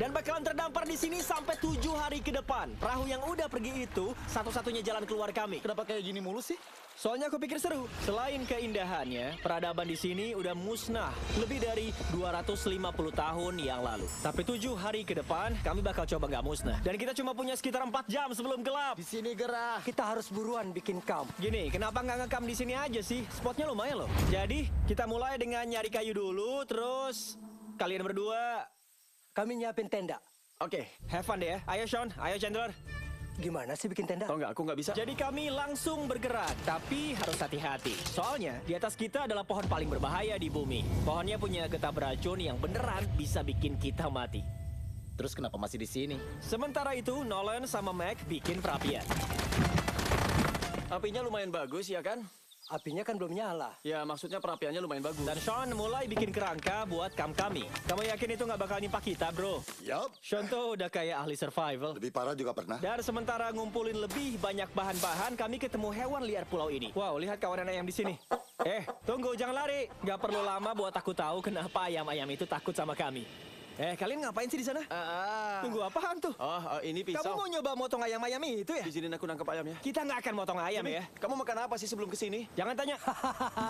dan bakalan terdampar di sini sampai 7 hari ke depan. Perahu yang udah pergi itu satu-satunya jalan keluar kami. Kenapa kayak gini mulu sih? Soalnya aku pikir seru. Selain keindahannya, peradaban di sini udah musnah lebih dari 250 tahun yang lalu. Tapi 7 hari ke depan, kami bakal coba nggak musnah. Dan kita cuma punya sekitar 4 jam sebelum gelap. Di sini gerah. Kita harus buruan bikin camp. Gini, kenapa nggak ngekam di sini aja sih? Spotnya lumayan loh. Jadi, kita mulai dengan nyari kayu dulu, terus kalian berdua... Kami nyiapin tenda. Oke, have fun deh ya. Ayo Sean, ayo Chandler. Gimana sih bikin tenda? Oh enggak, aku nggak bisa. Jadi kami langsung bergerak, tapi harus hati-hati. Soalnya di atas kita adalah pohon paling berbahaya di bumi. Pohonnya punya getah beracun yang beneran bisa bikin kita mati. Terus kenapa masih di sini? Sementara itu, Nolan sama Mac bikin perapian. Apinya lumayan bagus ya kan? Apinya kan belum nyala. Ya maksudnya perapiannya lumayan bagus. Dan Sean mulai bikin kerangka buat kamp kami. Kamu yakin itu nggak bakal nimpa kita, bro? Yup, Sean tuh udah kayak ahli survival. lebih parah juga pernah. Dan sementara ngumpulin lebih banyak bahan-bahan, kami ketemu hewan liar pulau ini. Wow, lihat kawanan ayam di sini. Tunggu, jangan lari. Nggak perlu lama buat aku tahu kenapa ayam-ayam itu takut sama kami. Kalian ngapain sih di sana? Tunggu, apaan tuh? Oh, ini pisau. Kamu mau nyoba motong ayam-ayam itu ya? Izinin aku nangkep ayamnya. Kita nggak akan motong ayam ya. Kamu makan apa sih sebelum kesini? Jangan tanya.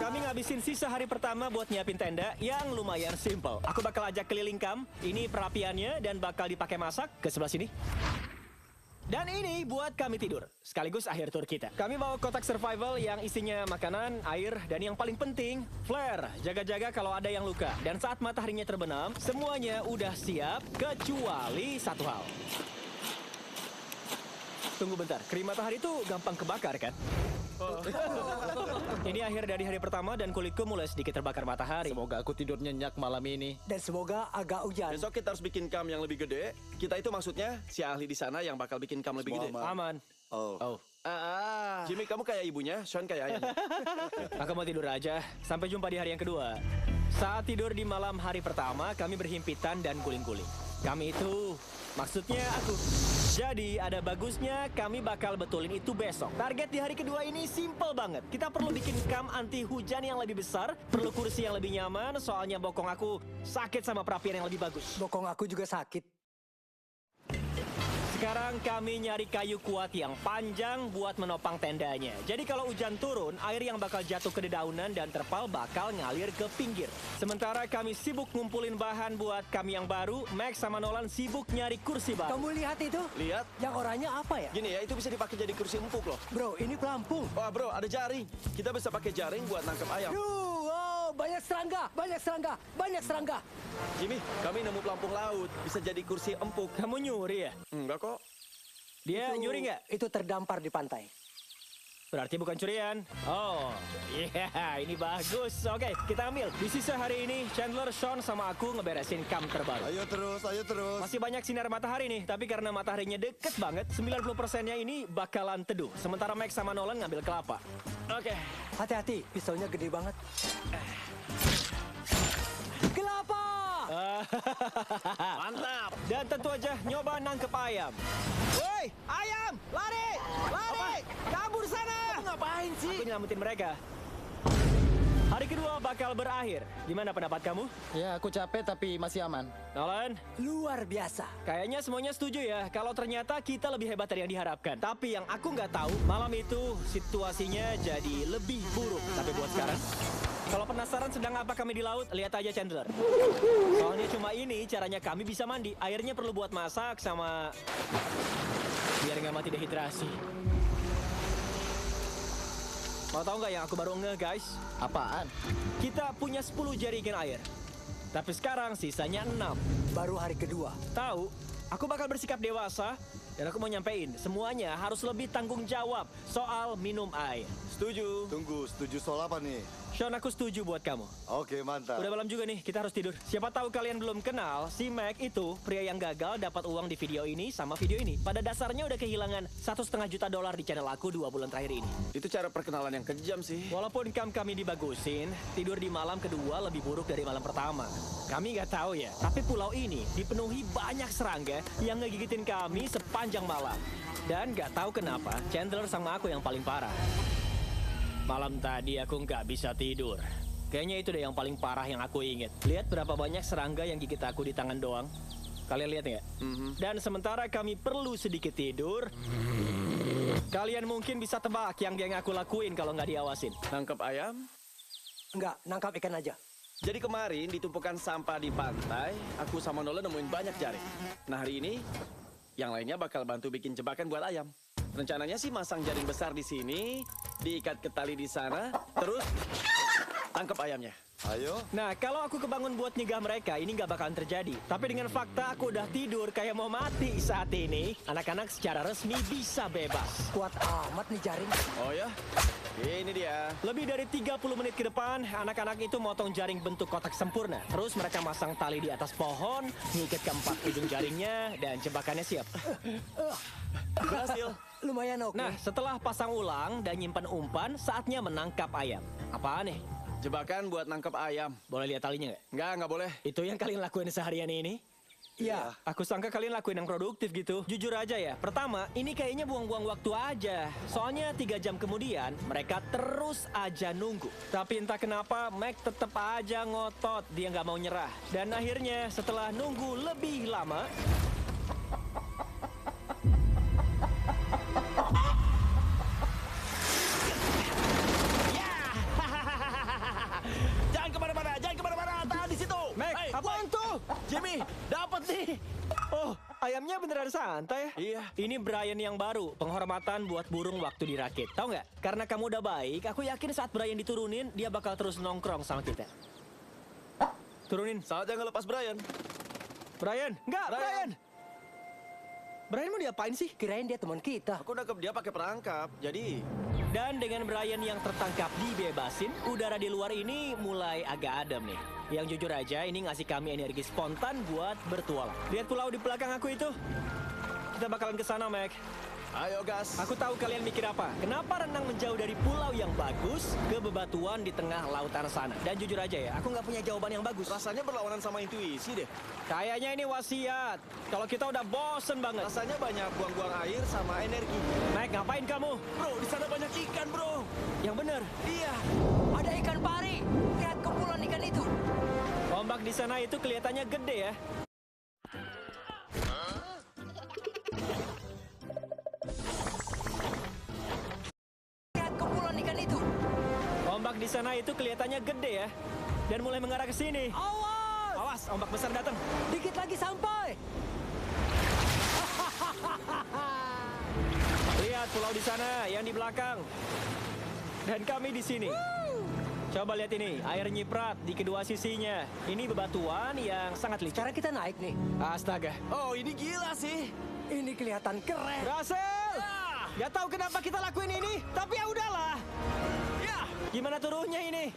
Kami ngabisin sisa hari pertama buat nyiapin tenda yang lumayan simple. Aku bakal ajak keliling kamp. Ini perapiannya dan bakal dipakai masak ke sebelah sini. Dan ini buat kami tidur, sekaligus akhir tur kita. Kami bawa kotak survival yang isinya makanan, air, dan yang paling penting, flare. Jaga-jaga kalau ada yang luka. Dan saat mataharinya terbenam, semuanya udah siap, kecuali satu hal. Tunggu bentar, krim matahari itu gampang kebakar kan? Ini akhir dari hari pertama dan kulitku mulai sedikit terbakar matahari. Semoga aku tidur nyenyak malam ini. Dan semoga agak hujan. Besok kita harus bikin camp yang lebih gede. Kita itu maksudnya si ahli di sana yang bakal bikin camp lebih gede. Semua Aman. Oh, Jimmy, kamu kayak ibunya, Sean kayak ayahnya. Aku mau tidur aja. Sampai jumpa di hari yang kedua. Saat tidur di malam hari pertama, kami berhimpitan dan guling-guling. Kami itu, maksudnya aku. Jadi ada bagusnya kami bakal betulin itu besok. Target di hari kedua ini simple banget. Kita perlu bikin camp anti hujan yang lebih besar, perlu kursi yang lebih nyaman, soalnya bokong aku sakit sama perapian yang lebih bagus. Bokong aku juga sakit. Sekarang kami nyari kayu kuat yang panjang buat menopang tendanya. Jadi kalau hujan turun, air yang bakal jatuh ke dedaunan dan terpal bakal ngalir ke pinggir. Sementara kami sibuk ngumpulin bahan buat kami yang baru, Max sama Nolan sibuk nyari kursi baru. Kamu lihat itu? Lihat, Yang oranye apa ya? gini ya, itu bisa dipakai jadi kursi empuk loh. Bro, ini pelampung. Wah bro, ada jaring. Kita bisa pakai jaring buat nangkep ayam. Banyak serangga, banyak serangga, banyak serangga. Jimmy, kami nemu pelampung laut. Bisa jadi kursi empuk. Kamu nyuri ya? Enggak kok. Dia nyuri nggak? Itu terdampar di pantai. Berarti bukan curian. Oh, iya, ini bagus. Oke, kita ambil. Di sisa hari ini, Chandler, Sean, sama aku ngeberesin camp terbaru. ayo terus, ayo terus. Masih banyak sinar matahari nih, tapi karena mataharinya deket banget, 90%-nya ini bakalan teduh. Sementara Max sama Nolan ngambil kelapa. Oke. Hati-hati, pisaunya gede banget. Kelapa! Mantap. Dan tentu aja nyoba nangkep ayam. Woi, ayam! Lari! Lari! Kabur sana! Ngapain sih? Aku nyelamatin mereka. Hari kedua bakal berakhir. Gimana pendapat kamu? Ya, aku capek tapi masih aman. Nolan? Luar biasa. Kayaknya semuanya setuju ya, kalau ternyata kita lebih hebat dari yang diharapkan. Tapi yang aku nggak tahu, malam itu situasinya jadi lebih buruk. Tapi buat sekarang, kalau penasaran sedang apa kami di laut, lihat aja Chandler. Soalnya cuma ini caranya kami bisa mandi. Airnya perlu buat masak sama... biar nggak mati dehidrasi. Mau tahu nggak yang aku baru ngeh, guys? Apaan? Kita punya 10 jaringan air. Tapi sekarang sisanya 6. Baru hari kedua. Tahu, aku bakal bersikap dewasa dan aku mau nyampein semuanya harus lebih tanggung jawab soal minum air. Setuju. Tunggu, setuju soal apa nih? Sean, aku setuju buat kamu. Oke, mantap. Udah malam juga nih, kita harus tidur. Siapa tahu kalian belum kenal, si Mac itu pria yang gagal dapat uang di video ini sama video ini. Pada dasarnya udah kehilangan $1,5 juta di channel aku 2 bulan terakhir ini. Itu cara perkenalan yang kejam sih. Walaupun camp kami dibagusin, tidur di malam kedua lebih buruk dari malam pertama. Kami nggak tahu ya, tapi pulau ini dipenuhi banyak serangga yang ngegigitin kami sepanjang malam. Dan nggak tahu kenapa, Chandler sama aku yang paling parah. Malam tadi aku nggak bisa tidur. Kayaknya itu deh yang paling parah yang aku inget. Lihat berapa banyak serangga yang gigit aku di tangan doang. Kalian lihat nggak? Dan sementara kami perlu sedikit tidur, kalian mungkin bisa tebak yang geng aku lakuin kalau nggak diawasin. Nangkep ayam. Enggak, nangkap ikan aja. Jadi kemarin di tumpukan sampah di pantai, aku sama Nolan nemuin banyak jaring. Nah hari ini, yang lainnya bakal bantu bikin jebakan buat ayam. Rencananya sih masang jaring besar di sini, diikat ke tali di sana, terus tangkap ayamnya. Ayo. Nah, kalau aku kebangun buat nyegah mereka, ini nggak bakalan terjadi. Tapi dengan fakta aku udah tidur kayak mau mati saat ini, anak-anak secara resmi bisa bebas. Kuat amat nih jaring. Oh ya, ini dia. Lebih dari 30 menit ke depan, anak-anak itu motong jaring bentuk kotak sempurna. Terus mereka masang tali di atas pohon, ngikat keempat ujung jaringnya, dan jebakannya siap. Berhasil. Lumayan oke. Nah, setelah pasang ulang dan nyimpan umpan, saatnya menangkap ayam. Apaan nih? Jebakan buat nangkep ayam. Boleh lihat talinya nggak? Nggak boleh. Itu yang kalian lakuin seharian ini? Iya. Aku sangka kalian lakuin yang produktif gitu. Jujur aja ya, pertama, ini kayaknya buang-buang waktu aja. Soalnya 3 jam kemudian, mereka terus aja nunggu. Tapi entah kenapa, Mac tetap aja ngotot. Dia nggak mau nyerah. Dan akhirnya, setelah nunggu lebih lama... Jangan kemana-mana, tahan di situ. Mac, Hey, apaan tuh? Jimmy, dapat nih. Oh, ayamnya beneran santai. Iya. Ini Brian yang baru, penghormatan buat burung waktu dirakit. Tahu nggak? Karena kamu udah baik, aku yakin saat Brian diturunin, dia bakal terus nongkrong sama kita. Turunin. Saatnya ngelepas Brian. Brian, enggak, Brian. Brian mau diapain sih? Kirain dia teman kita. Aku nangkep dia pakai perangkap. Jadi, Dan dengan Brian yang tertangkap dibebasin, udara di luar ini mulai agak adem nih. Yang jujur aja, ini ngasih kami energi spontan buat bertualang. Lihat pulau di belakang aku itu? Kita bakalan ke sana, Mac. ayo gas. Aku tahu kalian mikir apa. Kenapa renang menjauh dari pulau yang bagus ke bebatuan di tengah lautan sana? Dan jujur aja ya, aku nggak punya jawaban yang bagus. Rasanya berlawanan sama intuisi deh. Kayaknya ini wasiat. Kalau kita udah bosen banget. Rasanya banyak buang-buang air sama energi. Mac, ngapain kamu? Bro, di sana banyak ikan, bro. Yang bener. Iya. Ada ikan pari. Lihat kumpulan ikan itu. Ombak di sana itu kelihatannya gede ya. Lihat kumpulan ikan itu. Ombak di sana itu kelihatannya gede ya. Dan mulai mengarah ke sini. Awas! Awas, ombak besar datang. Dikit lagi sampai. Lihat pulau di sana, yang di belakang. Dan kami di sini. Coba lihat ini, air nyiprat di kedua sisinya. Ini bebatuan yang sangat licin. Sekarang kita naik nih. Astaga. Oh, ini gila sih. Ini kelihatan keren. Berhasil! Gak tahu kenapa kita lakuin ini, tapi ya udahlah. Ya. Gimana turunnya ini?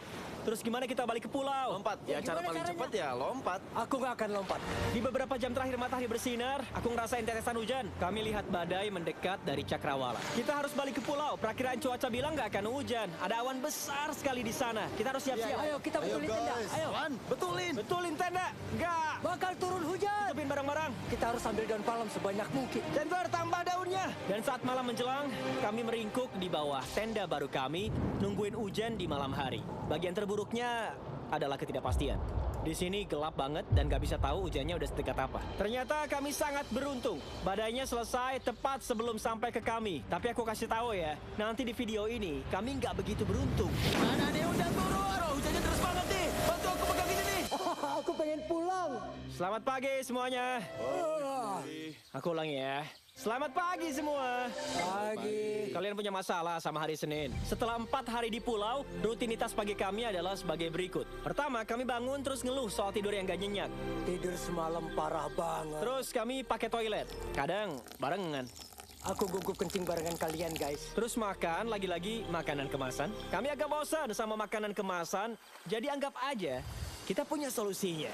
Terus gimana kita balik ke pulau? Lompat. Ya, cara Gimana paling caranya? cepat ya lompat. Aku nggak akan lompat. Di beberapa jam terakhir matahari bersinar, aku ngerasain tetesan hujan. Kami lihat badai mendekat dari Cakrawala. Kita harus balik ke pulau. Perakiraan cuaca bilang nggak akan hujan. Ada awan besar sekali di sana. Kita harus siap-siap. Ayo kita betulin tenda. guys. Ayo. Wan, betulin. Betulin tenda. Nggak. Bakal turun hujan. Tutupin barang-barang. Kita harus ambil daun palem sebanyak mungkin. Chandler, tambah daunnya. Dan saat malam menjelang, kami meringkuk di bawah tenda baru kami, nungguin hujan di malam hari. Bagian terburuknya adalah ketidakpastian. Di sini gelap banget dan gak bisa tahu hujannya udah sedekat apa. Ternyata kami sangat beruntung. Badainya selesai tepat sebelum sampai ke kami. Tapi aku kasih tahu ya, nanti di video ini kami nggak begitu beruntung. Mana nih hujan turun? Bro, hujannya terus banget nih. Bantu aku pegang ini nih. Aku pengen pulang. Selamat pagi semuanya. Aku ulangi ya. Selamat pagi semua. Pagi. Kalian punya masalah sama hari Senin. Setelah 4 hari di pulau, rutinitas pagi kami adalah sebagai berikut. Pertama, kami bangun terus ngeluh soal tidur yang gak nyenyak. Tidur semalam parah banget. Terus kami pakai toilet. Kadang barengan. Aku gugup kencing barengan kalian guys. Terus makan, lagi-lagi makanan kemasan. Kami agak bosan sama makanan kemasan, jadi anggap aja kita punya solusinya.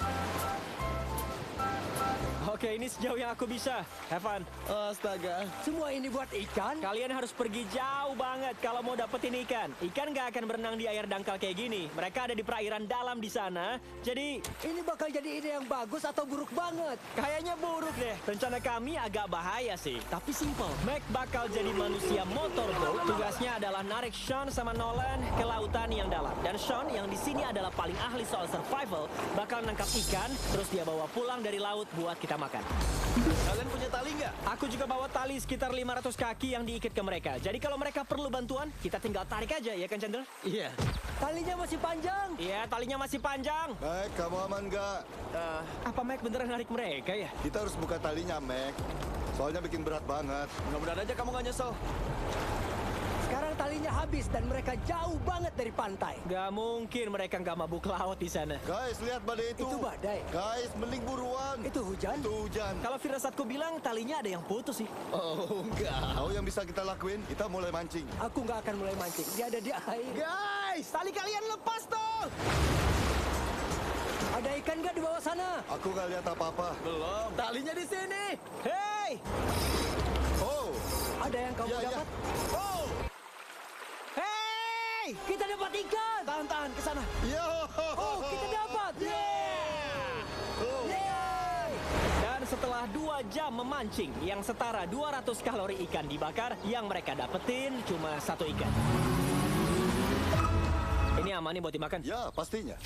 Oke, ini sejauh yang aku bisa. Have fun. Astaga. Semua ini buat ikan. Kalian harus pergi jauh banget kalau mau dapetin ikan. Ikan nggak akan berenang di air dangkal kayak gini. Mereka ada di perairan dalam di sana. Jadi, Ini bakal jadi ide yang bagus atau buruk banget. kayaknya buruk deh. Rencana kami agak bahaya sih. Tapi simple. Mac bakal jadi manusia motorboat. Tugasnya adalah narik Sean sama Nolan ke lautan yang dalam. Dan Sean yang di sini adalah paling ahli soal survival bakal nangkap ikan, terus dia bawa pulang dari laut buat kita makan. makan. Kalian punya tali nggak? Aku juga bawa tali sekitar 500 kaki yang diikat ke mereka. Jadi kalau mereka perlu bantuan, kita tinggal tarik aja, ya kan Chandler? Iya. Talinya masih panjang. Iya, talinya masih panjang. Mac, kamu aman nggak? Apa Mac beneran narik mereka ya? Kita harus buka talinya, Mac. Soalnya bikin berat banget. Mudah-mudahan aja kamu nggak nyesel. Sekarang talinya habis dan mereka jauh banget dari pantai. Gak mungkin mereka nggak mabuk laut di sana. Guys, lihat badai itu. Itu badai. Guys, mending buruan. Itu hujan. Itu hujan. Kalau firasatku bilang talinya ada yang putus sih. Oh, enggak. Tahu yang bisa kita lakuin? Kita mulai mancing. Aku nggak akan mulai mancing. Dia ada di air. Guys, tali kalian lepas tuh. Ada ikan nggak di bawah sana? Aku nggak lihat apa-apa. Belum. Talinya di sini. Hey, Oh, Ada yang kamu ya, ya. dapat? Oh, hey. Kita dapat ikan. tahan ke sana. Yo. Oh, kita dapat. Oh. Yeay. Dan setelah 2 jam memancing yang setara 200 kalori ikan dibakar, yang mereka dapetin cuma 1 ikan. Ini aman nih buat dimakan. Ya, pastinya.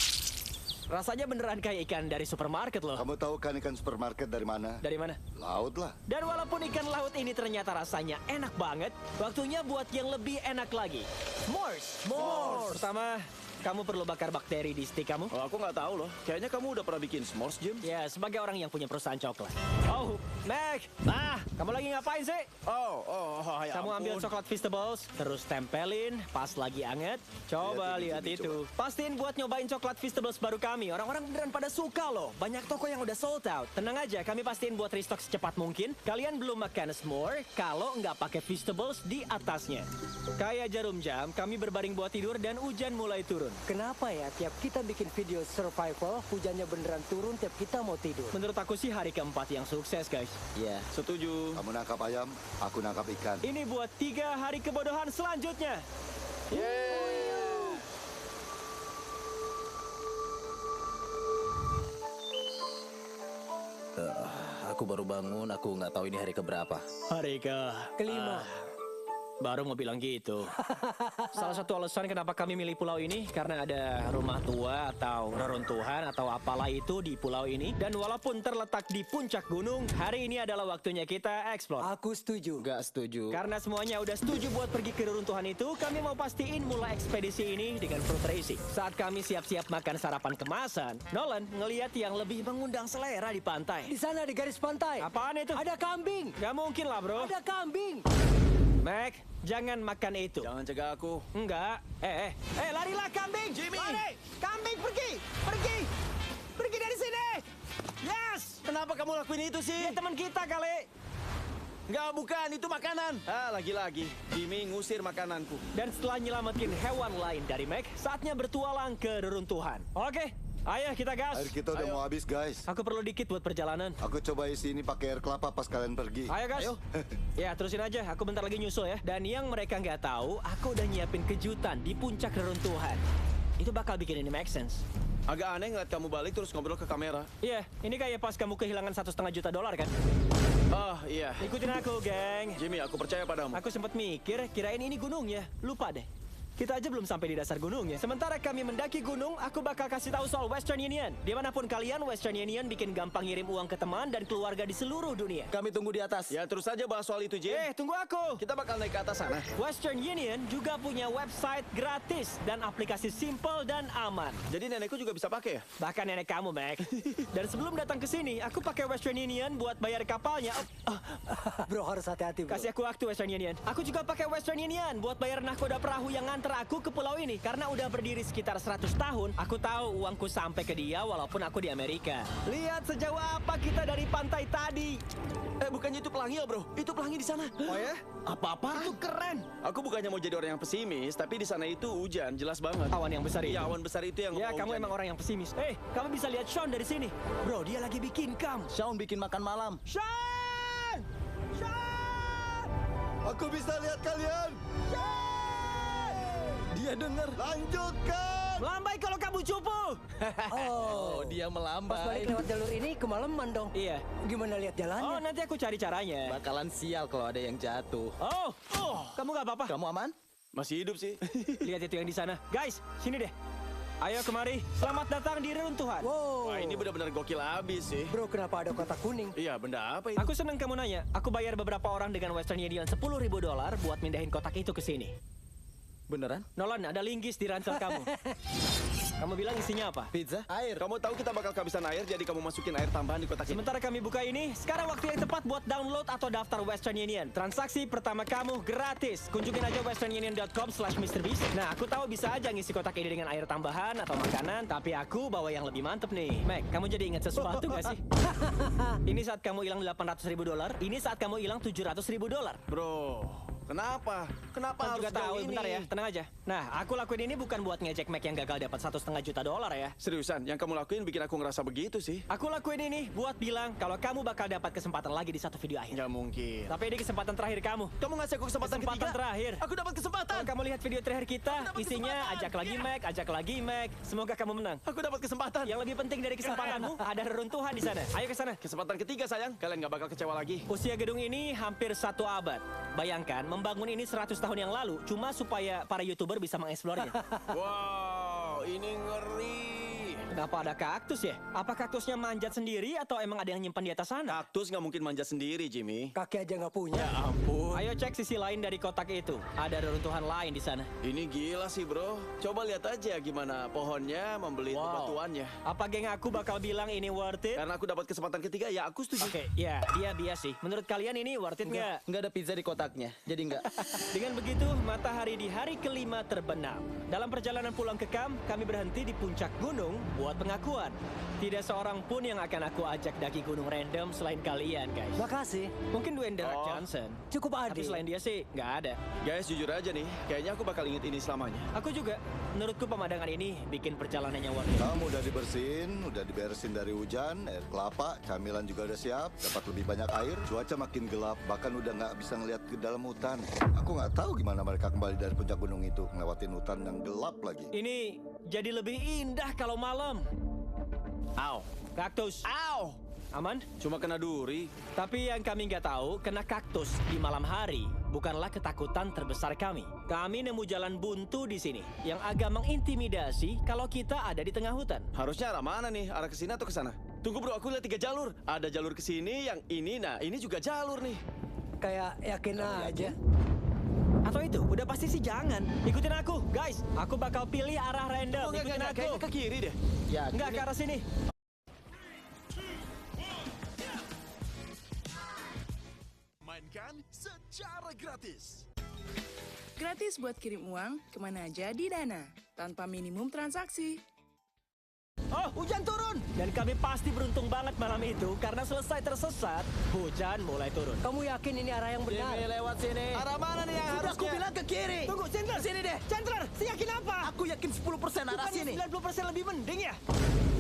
Rasanya beneran kayak ikan dari supermarket loh. Kamu tahu kan ikan supermarket dari mana? Dari mana? Laut lah. Dan walaupun ikan laut ini ternyata rasanya enak banget, waktunya buat yang lebih enak lagi. S'mores. Pertama, kamu perlu bakar bakteri di stick kamu. Oh, aku nggak tahu loh. Kayaknya kamu udah pernah bikin s'mores, Jim? Ya, sebagai orang yang punya perusahaan coklat. Oh, Mac. Kamu lagi ngapain sih? Ya Kamu ambil coklat Feastables, terus tempelin pas lagi anget. Coba lihat Lihat ini, itu. Pastiin buat nyobain coklat Feastables baru kami. Orang-orang beneran pada suka loh. Banyak toko yang udah sold out. Tenang aja, kami pastiin buat restock secepat mungkin. Kalian belum makan s'more kalau nggak pakai Feastables di atasnya. Kayak jarum jam, kami berbaring buat tidur dan hujan mulai turun. Kenapa ya tiap kita bikin video survival, hujannya beneran turun tiap kita mau tidur? Menurut aku sih hari keempat yang sukses, guys. Iya. Setuju. Kamu nangkap ayam, aku nangkap ikan. Ini buat 3 hari kebodohan selanjutnya. Aku baru bangun, aku nggak tahu ini hari keberapa. Hari Kelima. Baru mau bilang gitu. Salah satu alasan kenapa kami milih pulau ini karena ada rumah tua atau reruntuhan atau apalah itu di pulau ini. Dan walaupun terletak di puncak gunung, hari ini adalah waktunya kita explore. Aku setuju. Nggak setuju. Karena semuanya udah setuju buat pergi ke reruntuhan itu, kami mau pastiin mulai ekspedisi ini dengan fruit racing. Saat kami siap-siap makan sarapan kemasan, Nolan ngeliat yang lebih mengundang selera di pantai. Di sana di garis pantai. Apaan itu? Ada kambing. Gak mungkin lah, bro. Ada kambing. Mac, jangan makan itu. Jangan cegah aku. Enggak. Larilah kambing. Jimmy! Lari. Kambing pergi. Pergi. Pergi dari sini. Yes. Kenapa kamu lakuin itu Dia sih? teman kita kali. Nggak, bukan. Itu makanan. Lagi-lagi. Jimmy ngusir makananku. Dan setelah nyelamatin hewan lain dari Mac, saatnya bertualang ke reruntuhan. Oke, ayo kita gas. Air kita udah Ayo. mau habis, guys. Aku perlu dikit buat perjalanan. Aku coba isi ini pakai air kelapa pas kalian pergi. Ayo gas. Ya, terusin aja. Aku bentar lagi nyusul ya. Dan yang mereka nggak tahu, aku udah nyiapin kejutan di puncak reruntuhan. Itu bakal bikin ini make sense. Agak aneh ngeliat kamu balik terus ngobrol ke kamera. Iya, ini kayak pas kamu kehilangan $1,5 juta kan? Iya. Ikutin aku, geng. Jimmy, aku percaya padamu. Aku sempat mikir, kirain ini gunungnya. Lupa deh. Kita aja belum sampai di dasar gunungnya. Sementara kami mendaki gunung, aku bakal kasih tahu soal Western Union. Dimanapun kalian, Western Union bikin gampang ngirim uang ke teman dan keluarga di seluruh dunia. Kami tunggu di atas. Ya, terus aja bahas soal itu, Jim. Tunggu aku. Kita bakal naik ke atas sana. Western Union juga punya website gratis dan aplikasi simple dan aman. Jadi nenekku juga bisa pakai ya? Bahkan nenek kamu, Mac. Dan sebelum datang ke sini, aku pakai Western Union buat bayar kapalnya. Bro harus hati-hati bro. Kasih aku waktu Western Union. Aku juga pakai Western Union buat bayar nahkoda perahu yang nganter aku ke pulau ini. Karena udah berdiri sekitar 100 tahun, aku tahu uangku sampai ke dia walaupun aku di Amerika. Lihat sejauh apa kita dari pantai tadi. Bukannya itu pelangi ya, bro? Itu pelangi di sana. Oh ya? Apa-apa? Itu keren. Aku bukannya mau jadi orang yang pesimis, tapi di sana itu hujan, jelas banget. Awan yang besar itu. Iya, awan besar itu yang Ya, mau kamu hujan. emang orang yang pesimis. Kamu bisa lihat Sean dari sini. Bro, dia lagi bikin kam. Shaun bikin makan malam. Sean! Sean! Aku bisa lihat kalian. Dia dengar. Lanjutkan. Melambai kalau kamu cupu. Oh, dia Pas melambai. balik lewat jalur ini kemalaman dong. Iya. Gimana lihat Oh, jalannya? nanti aku cari caranya. Bakalan sial kalau ada yang jatuh. Oh, kamu nggak apa-apa? Kamu aman? Masih hidup sih. Lihat itu yang di sana. Guys, sini deh. Ayo kemari. Selamat datang di reruntuhan. Wow. Wah, ini benar-benar gokil abis sih. Bro, kenapa ada kotak kuning? Iya, benda apa itu? Aku seneng kamu nanya. Aku bayar beberapa orang dengan Western Union $10.000 buat mindahin kotak itu ke sini. Beneran? Nolan, ada linggis di ransel kamu. Kamu bilang isinya apa? Pizza? Air. Kamu tahu kita bakal kehabisan air, jadi kamu masukin air tambahan di kotak ini. Sementara kami buka ini, sekarang waktu yang tepat buat download atau daftar Western Union. Transaksi pertama kamu gratis. Kunjungin aja westernunion.com/MrBeast. Nah, aku tahu bisa aja ngisi kotak ini dengan air tambahan atau makanan, tapi aku bawa yang lebih mantep nih. Mac, kamu jadi ingat sesuatu gak sih? Ini saat kamu hilang $800.000, ini saat kamu hilang $700.000. Bro, kenapa? Kenapa Kamu harus juga tahu, jauh ini? bentar ya, tenang aja. Nah, aku lakuin ini bukan buat ngejek Mac yang gagal dapat $1,5 juta ya. Seriusan, yang kamu lakuin bikin aku ngerasa begitu sih. Aku lakuin ini buat bilang kalau kamu bakal dapat kesempatan lagi di satu video akhir. Nggak mungkin. Tapi ini kesempatan terakhir kamu. Kamu ngasih aku kesempatan ketiga? terakhir. Aku dapat kesempatan. Kalau kamu lihat video terakhir kita, dapat isinya kesempatan. ajak lagi Mac. Semoga kamu menang. Aku dapat kesempatan. Yang lebih penting dari kesempatanmu, ada reruntuhan di sana. Ayo ke sana. Kesempatan ketiga, sayang. Kalian nggak bakal kecewa lagi. Usia gedung ini hampir 1 abad. Bayangkan, membangun ini 100 tahun yang lalu, cuma supaya para YouTuber bisa mengeksplornya. Wow, ini ngeri. Kenapa ada kaktus ya? Apa kaktusnya manjat sendiri atau emang ada yang nyimpan di atas sana? Kaktus nggak mungkin manjat sendiri, Jimmy. Kaki aja nggak punya. Ya ampun. Ayo cek sisi lain dari kotak itu. Ada reruntuhan lain di sana. Ini gila sih, bro. Coba lihat aja gimana pohonnya membeli batuannya. Apa geng aku bakal bilang ini worth it? Karena aku dapat kesempatan ketiga, ya aku setuju. Oke, ya, dia bias sih. Menurut kalian ini worth it nggak? Nggak ada pizza di kotaknya, jadi nggak. Dengan begitu, matahari di hari kelima terbenam. Dalam perjalanan pulang ke kamp, kami berhenti di puncak gunung buat pengakuan. Tidak seorang pun yang akan aku ajak daki gunung random selain kalian, guys. Makasih. Mungkin Dwayne The Rock Oh. Johnson. Cukup Tapi adil. selain dia sih, nggak ada. Guys, jujur aja nih. Kayaknya aku bakal inget ini selamanya. Aku juga. Menurutku pemandangan ini bikin perjalanannya worth it. Kamu udah dibersihin, udah diberesin dari hujan, air kelapa, camilan juga udah siap, dapat lebih banyak air, cuaca makin gelap, bahkan udah nggak bisa ngeliat ke dalam hutan. Aku nggak tahu gimana mereka kembali dari puncak gunung itu, ngelewatin hutan yang gelap lagi. Ini jadi lebih indah kalau malam. Au. Kaktus. Au. Aman? Cuma kena duri. Tapi yang kami nggak tahu, kena kaktus di malam hari bukanlah ketakutan terbesar kami. Kami nemu jalan buntu di sini yang agak mengintimidasi kalau kita ada di tengah hutan. Harusnya arah mana nih? Arah ke sini atau ke sana? Tunggu bro, aku lihat 3 jalur. Ada jalur ke sini, yang ini, nah ini juga jalur nih. Kayak yakin aja. Atau itu? Udah pasti sih jangan. Ikutin aku, guys. Aku bakal pilih arah random. Oh, Ikutin aku. kayaknya ke kiri deh. Ya, Nggak ke arah sini. Mainkan secara gratis. Gratis buat kirim uang kemana aja di Dana, tanpa minimum transaksi. Oh, hujan turun. Dan kami pasti beruntung banget malam itu karena selesai tersesat, hujan mulai turun. Kamu yakin ini arah yang benar? lewat sini. Arah mana nih yang Sudah harusnya? aku bilang ke kiri. Tunggu, Chandler. Sini deh. Chandler, si yakin apa? Aku yakin 10% arah Bukannya sini. 90% lebih mending ya?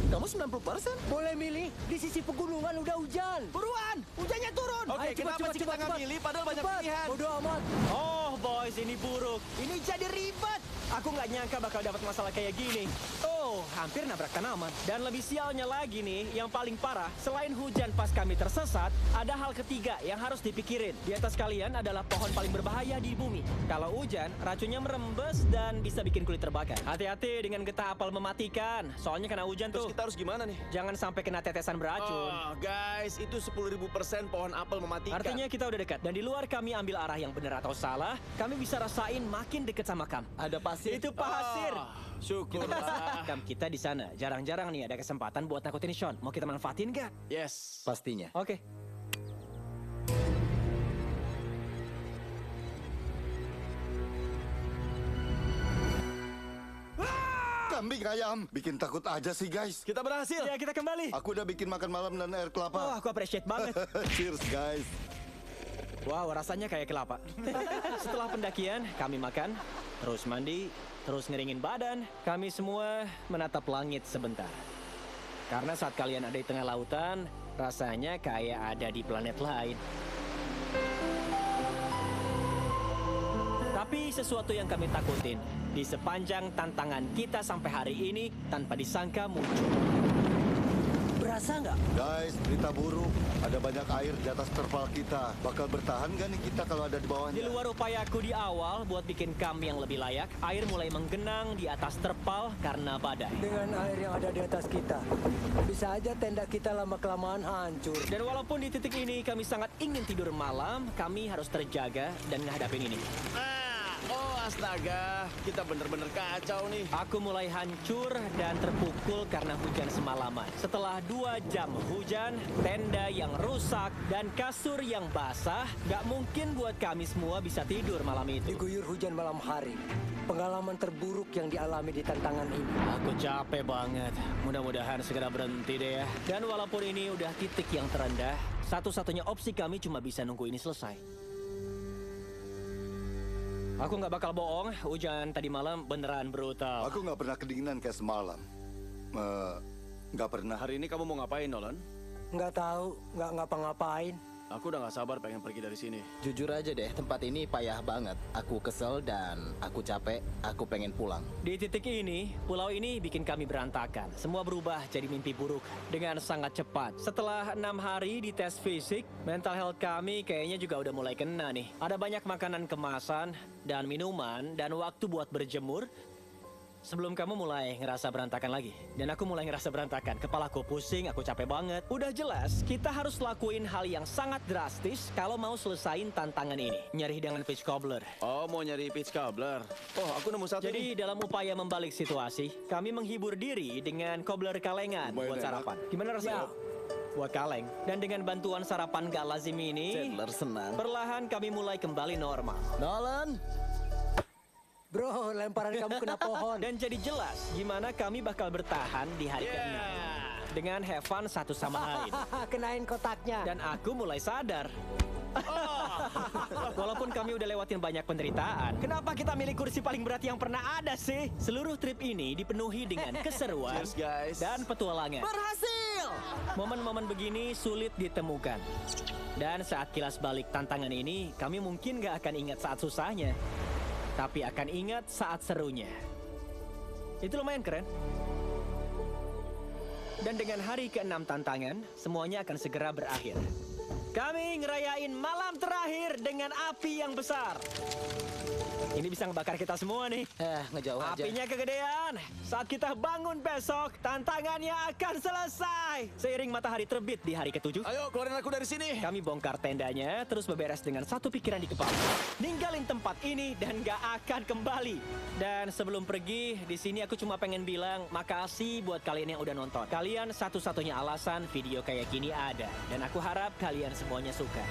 Kamu 90%? Boleh milih, di sisi pegunungan udah hujan. Buruan, hujannya turun. Oke, kenapa sih kita nggak milih padahal banyak Cepat. pilihan? Bodoh amat. Oh, boys, ini buruk. Ini jadi ribet. Aku nggak nyangka bakal dapat masalah kayak gini. Oh, hampir nabrak tanaman. Dan lebih sialnya lagi nih, yang paling parah, selain hujan pas kami tersesat, ada hal ketiga yang harus dipikirin. Di atas kalian adalah pohon paling berbahaya di bumi. Kalau hujan, racunnya merembes dan bisa bikin kulit terbakar. Hati-hati dengan getah apel mematikan. Soalnya kena hujan Terus tuh. kita harus gimana nih? Jangan sampai kena tetesan beracun. Oh, guys, itu 10.000% pohon apel mematikan. Artinya kita udah dekat. Dan di luar kami ambil arah yang benar atau salah, kami bisa rasain makin dekat sama Kam. Ada pasir. Itu pasir. Syukurlah. Kam, kita di sana. Jarang-jarang nih ada kesempatan buat nakutin Sean. Mau kita manfaatin nggak? Yes. Pastinya. Oke. Kambing ayam, bikin takut aja sih guys. Kita berhasil. Ya, kita kembali. Aku udah bikin makan malam dan air Oh, kelapa. aku appreciate banget. Cheers guys. Wow, rasanya kayak kelapa. Setelah pendakian, kami makan, terus mandi, terus ngeringin badan. Kami semua menatap langit sebentar. Karena saat kalian ada di tengah lautan, rasanya kayak ada di planet lain. Tapi sesuatu yang kami takutin, di sepanjang tantangan kita sampai hari ini, tanpa disangka muncul. Berasa nggak? Guys, berita buruk. Ada banyak air di atas terpal kita. Bakal bertahan gak nih kita kalau ada di Di bawahnya? luar upayaku di awal buat bikin kamp yang lebih layak, air mulai menggenang di atas terpal karena badai. Dengan air yang ada di atas kita, bisa aja tenda kita lama-kelamaan hancur. Dan walaupun di titik ini kami sangat ingin tidur malam, kami harus terjaga dan menghadapi ini. Oh astaga, kita bener-bener kacau nih. Aku mulai hancur dan terpukul karena hujan semalaman. Setelah 2 jam hujan, tenda yang rusak, dan kasur yang basah, gak mungkin buat kami semua bisa tidur malam itu. Diguyur hujan malam hari. Pengalaman terburuk yang dialami di tantangan ini. Aku capek banget. Mudah-mudahan segera berhenti deh ya. Dan walaupun ini udah titik yang terendah, satu-satunya opsi kami cuma bisa nunggu ini selesai. Aku nggak bakal bohong, hujan tadi malam beneran brutal. Aku nggak pernah kedinginan kayak semalam. Nggak pernah. Hari ini kamu mau ngapain, Nolan? Nggak tahu, nggak ngapa-ngapain. Aku udah gak sabar pengen pergi dari sini. Jujur aja deh, tempat ini payah banget. Aku kesel dan aku capek, aku pengen pulang. Di titik ini, pulau ini bikin kami berantakan. Semua berubah jadi mimpi buruk dengan sangat cepat. Setelah 6 hari di tes fisik, mental health kami kayaknya juga udah mulai kena nih. Ada banyak makanan kemasan dan minuman dan waktu buat berjemur. Sebelum kamu mulai ngerasa berantakan lagi. Dan aku mulai ngerasa berantakan. Kepalaku pusing, aku capek banget. Udah jelas, kita harus lakuin hal yang sangat drastis kalau mau selesain tantangan ini. Nyari hidangan pitch cobbler. Oh, mau nyari pitch cobbler. Oh, aku nemu satu Jadi nih. dalam upaya membalik situasi, kami menghibur diri dengan cobbler kalengan buat sarapan. Gimana rasanya? Buat kaleng. Dan dengan bantuan sarapan gak lazim ini, Chandler senang. perlahan kami mulai kembali normal. Nolan, Bro, lemparan kamu kena pohon. Dan jadi jelas gimana kami bakal bertahan di hari ke-6. Dengan have fun satu sama lain. Kenain kotaknya. Dan aku mulai sadar. Walaupun kami udah lewatin banyak penderitaan, kenapa kita milih kursi paling berat yang pernah ada sih? Seluruh trip ini dipenuhi dengan keseruan Cheers, guys. dan petualangan. berhasil! Momen-momen begini sulit ditemukan. Dan saat kilas balik tantangan ini, kami mungkin gak akan ingat saat susahnya, tapi akan ingat saat serunya. Itu lumayan keren. Dan dengan hari ke-6 tantangan, semuanya akan segera berakhir. Kami ngerayain malam terakhir dengan api yang besar. Ini bisa ngebakar kita semua nih. Ngejauh aja. Apinya kegedean. Saat kita bangun besok, tantangannya akan selesai. Seiring matahari terbit di hari ke-7, Ayo, keluarin aku dari sini. kami bongkar tendanya, terus beberes dengan satu pikiran di kepala. Ninggalin tempat ini dan gak akan kembali. Dan sebelum pergi, di sini aku cuma pengen bilang makasih buat kalian yang udah nonton. Kalian satu-satunya alasan video kayak gini ada. Dan aku harap kalian semuanya suka.